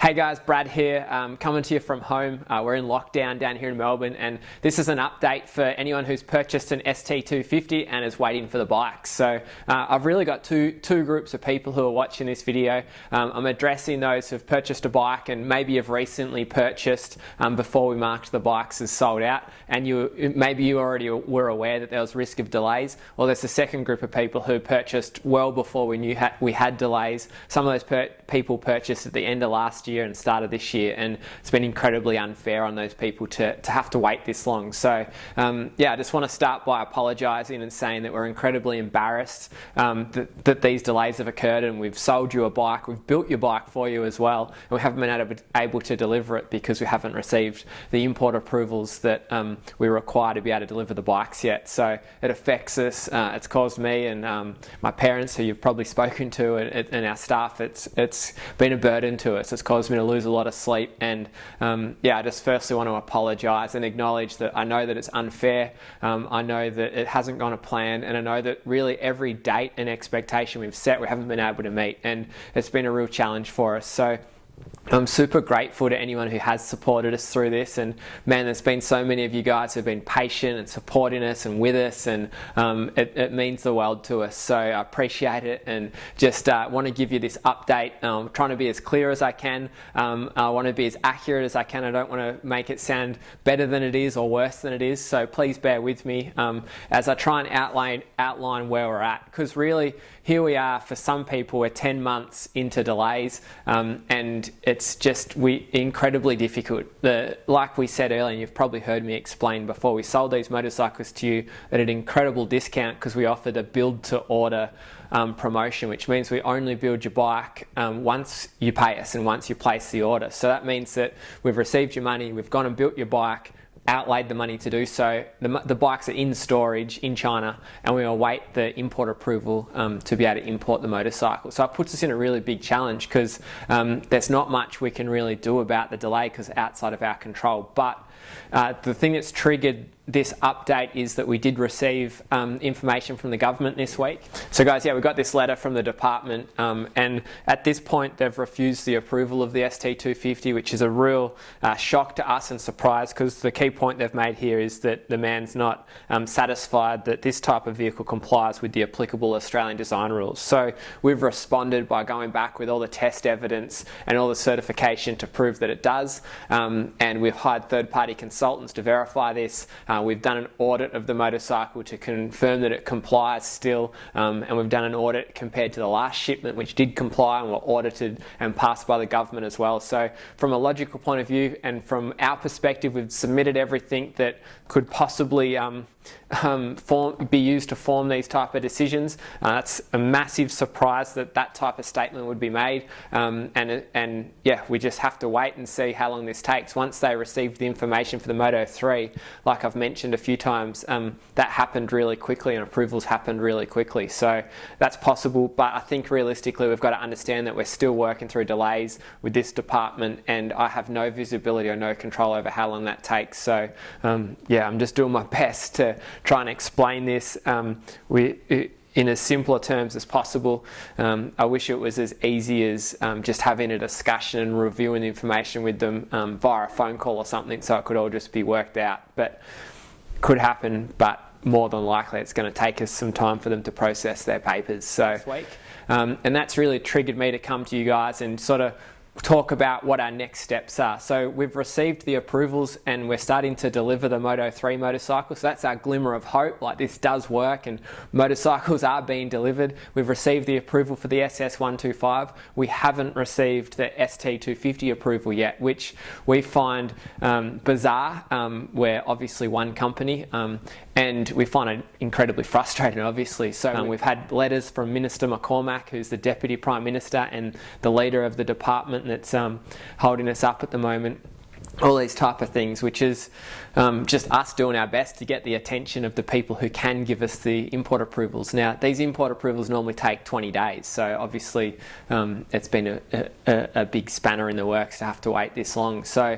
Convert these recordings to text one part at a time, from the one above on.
Hey guys, Brad here, coming to you from home. We're in lockdown down here in Melbourne, and this is an update for anyone who's purchased an ST250 and is waiting for the bike. So I've really got two groups of people who are watching this video. I'm addressing those who've purchased a bike and maybe have recently purchased before we marked the bikes as sold out, and maybe you already were aware that there was risk of delays. Or there's a second group of people who purchased well before we knew we had delays. Some of those people purchased at the end of last year and started this year, and it's been incredibly unfair on those people to have to wait this long. So yeah, I just want to start by apologising and saying that we're incredibly embarrassed that these delays have occurred, and we've sold you a bike, we've built your bike for you as well, and we haven't been able to deliver it because we haven't received the import approvals that we require to be able to deliver the bikes yet. So it affects us. It's caused me and my parents, who you've probably spoken to, and our staff, it's been a burden to us. It's caused me to lose a lot of sleep, and yeah, I just firstly want to apologise and acknowledge that I know that it's unfair. I know that it hasn't gone to plan, and I know that really every date and expectation we've set we haven't been able to meet, and it's been a real challenge for us. So I'm super grateful to anyone who has supported us through this, and man, there's been so many of you guys who've been patient and supporting us and with us, and it means the world to us. So I appreciate it, and just want to give you this update. I'm trying to be as clear as I can. I want to be as accurate as I can. I don't want to make it sound better than it is or worse than it is, so please bear with me as I try and outline where we're at, because really here we are. For some people, we're 10 months into delays, and it's just incredibly difficult. Like we said earlier, and you've probably heard me explain before, we sold these motorcycles to you at an incredible discount because we offered a build to order promotion, which means we only build your bike once you pay us and once you place the order. So that means that we've received your money, we've gone and built your bike, outlaid the money to do so. The bikes are in storage in China, and we await the import approval to be able to import the motorcycle. So it puts us in a really big challenge, because there's not much we can really do about the delay because it's outside of our control. But the thing that's triggered this update is that we did receive information from the government this week. So guys, yeah, we got this letter from the department, and at this point they've refused the approval of the ST250, which is a real shock to us and surprise, because the key point they've made here is that the man's not satisfied that this type of vehicle complies with the applicable Australian design rules. So we've responded by going back with all the test evidence and all the certification to prove that it does, and we've hired third-party consultants to verify this. We've done an audit of the motorcycle to confirm that it complies still, and we've done an audit compared to the last shipment, which did comply and were audited and passed by the government as well. So from a logical point of view and from our perspective, we've submitted everything that could possibly be used to form these type of decisions. It's a massive surprise that type of statement would be made, and yeah, we just have to wait and see how long this takes. Once they receive the information for the Moto 3, like I've mentioned a few times, that happened really quickly, and approvals happened really quickly. So that's possible, but I think realistically we've got to understand that we're still working through delays with this department, and I have no visibility or no control over how long that takes. So yeah, I'm just doing my best to try and explain this in as simpler terms as possible. I wish it was as easy as just having a discussion and reviewing the information with them via a phone call or something, so it could all just be worked out. But could happen, but more than likely it's going to take us some time for them to process their papers. So this week, and that's really triggered me to come to you guys and sort of talk about what our next steps are. So we've received the approvals, and we're starting to deliver the Moto 3 motorcycle. So that's our glimmer of hope, like this does work and motorcycles are being delivered. We've received the approval for the SS125. We haven't received the ST250 approval yet, which we find bizarre. We're obviously one company, and we find it incredibly frustrating, obviously. So we've had letters from Minister McCormack, who's the Deputy Prime Minister and the leader of the department that's holding us up at the moment. all these type of things, which is just us doing our best to get the attention of the people who can give us the import approvals. Now, these import approvals normally take 20 days, so obviously it's been a big spanner in the works to have to wait this long. So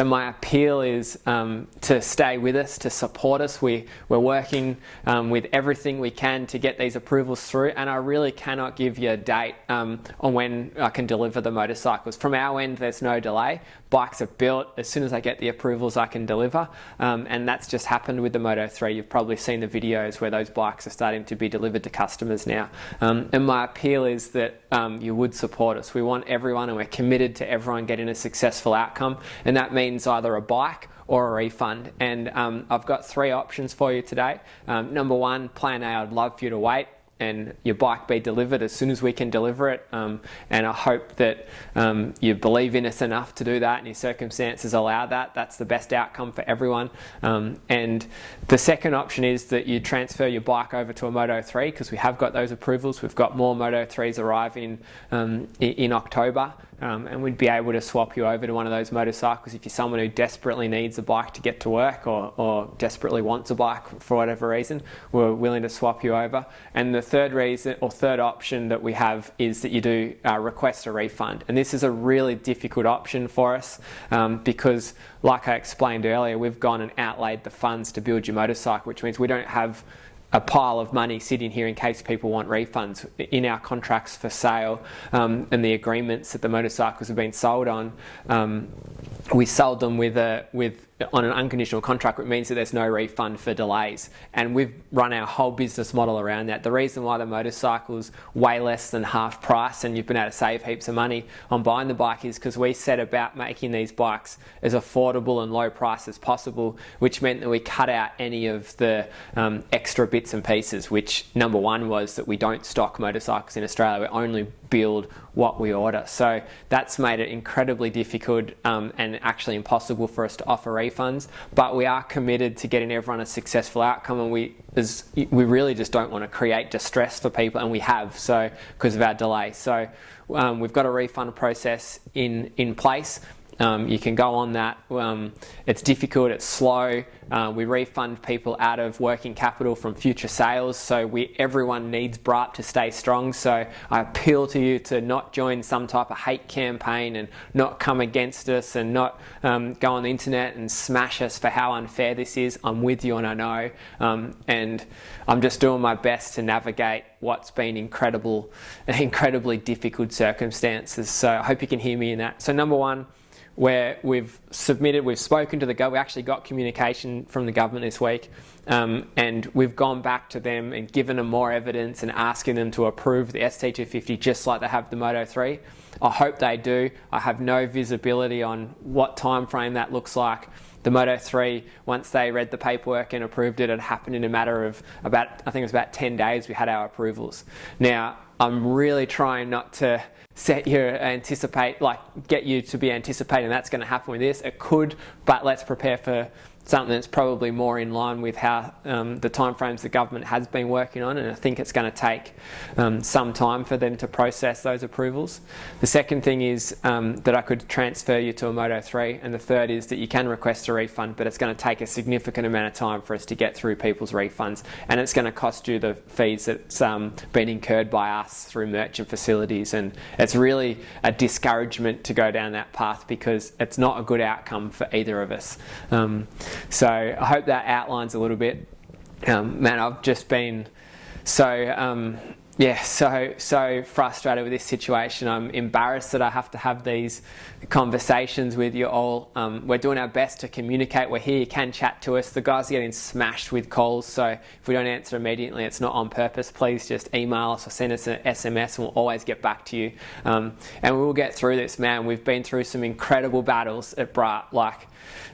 my appeal is to stay with us, to support us. We're working with everything we can to get these approvals through, and I really cannot give you a date on when I can deliver the motorcycles. From our end, there's no delay. Bikes are built. As soon as I get the approvals, I can deliver. And that's just happened with the Moto 3. You've probably seen the videos where those bikes are starting to be delivered to customers now. And my appeal is that you would support us. We want everyone, and we're committed to everyone getting a successful outcome. And that means either a bike or a refund. And I've got 3 options for you today. Number 1, plan A, I'd love for you to wait and your bike be delivered as soon as we can deliver it, and I hope that you believe in us enough to do that and your circumstances allow that. That's the best outcome for everyone. And the second option is that you transfer your bike over to a Moto 3, because we have got those approvals. We've got more Moto 3s arriving in October. And we'd be able to swap you over to one of those motorcycles if you're someone who desperately needs a bike to get to work, or desperately wants a bike for whatever reason. We're willing to swap you over. And the third reason, or third option that we have, is that you do request a refund. And this is a really difficult option for us because, like I explained earlier, we've gone and outlaid the funds to build your motorcycle, which means we don't have a pile of money sitting here in case people want refunds. In our contracts for sale and the agreements that the motorcycles have been sold on, we sold them on an unconditional contract, which means that there's no refund for delays. And we've run our whole business model around that. The reason why the motorcycle's way less than half price and you've been able to save heaps of money on buying the bike is because we set about making these bikes as affordable and low price as possible, which meant that we cut out any of the extra bits and pieces, which number 1 was that we don't stock motorcycles in Australia. We only build what we order. So that's made it incredibly difficult and actually impossible for us to offer refunds, but we are committed to getting everyone a successful outcome, and we really just don't want to create distress for people, and we have, so because of our delay. So we've got a refund process in place. You can go on that. It's difficult, it's slow. We refund people out of working capital from future sales, so everyone needs BRAP to stay strong. So I appeal to you to not join some type of hate campaign and not come against us and not go on the internet and smash us for how unfair this is. I'm with you, and I know, and I'm just doing my best to navigate what's been incredibly difficult circumstances. So I hope you can hear me in that. So number 1, where we've spoken to the government. We actually got communication from the government this week, and we've gone back to them and given them more evidence and asking them to approve the ST250 just like they have the Moto 3. I hope they do. I have no visibility on what time frame that looks like. The Moto 3, once they read the paperwork and approved it, it happened in a matter of I think it was about 10 days we had our approvals. Now, I'm really trying not to get you to be anticipating that's going to happen with this. It could, but let's prepare for something that's probably more in line with how the timeframes the government has been working on, and I think it's going to take some time for them to process those approvals. The second thing is that I could transfer you to a Moto 3, and the third is that you can request a refund, but it's going to take a significant amount of time for us to get through people's refunds, and it's going to cost you the fees that's been incurred by us through merchant facilities, and it's really a discouragement to go down that path because it's not a good outcome for either of us. So I hope that outlines a little bit. Man, I've just been so frustrated with this situation. I'm embarrassed that I have to have these conversations with you all. We're doing our best to communicate. We're here. You can chat to us. The guys are getting smashed with calls, so if we don't answer immediately, it's not on purpose. Please just email us or send us an SMS, and we'll always get back to you. And we will get through this, man. We've been through some incredible battles at BRAP.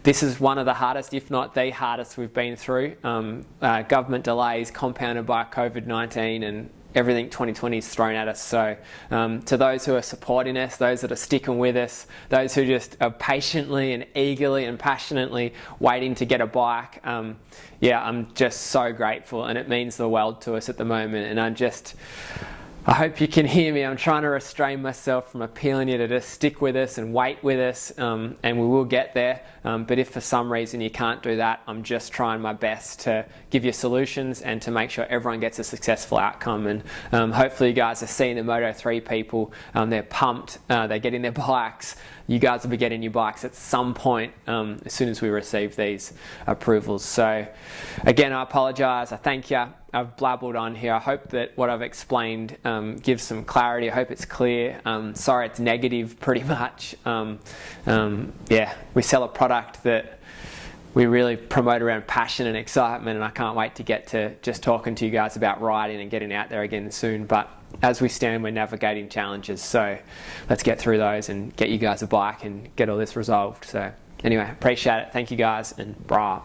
This is one of the hardest, if not the hardest, we've been through. Government delays compounded by COVID-19 and everything 2020 is thrown at us. So to those who are supporting us, those that are sticking with us, those who just are patiently and eagerly and passionately waiting to get a bike, I'm just so grateful, and it means the world to us at the moment. And I hope you can hear me. I'm trying to restrain myself from appealing you to just stick with us and wait with us, and we will get there. But if for some reason you can't do that, I'm just trying my best to give you solutions and to make sure everyone gets a successful outcome. And hopefully you guys are seeing the Moto3 people. They're pumped. They're getting their bikes. You guys will be getting your bikes at some point as soon as we receive these approvals. So again, I apologise. I thank you. I've blabbled on here. I hope that what I've explained gives some clarity. I hope it's clear. Sorry it's negative pretty much. Yeah, we sell a product that we really promote around passion and excitement, and I can't wait to get to just talking to you guys about riding and getting out there again soon. But as we stand, we're navigating challenges, so let's get through those and get you guys a bike and get all this resolved. So anyway, appreciate it. Thank you guys, and brah.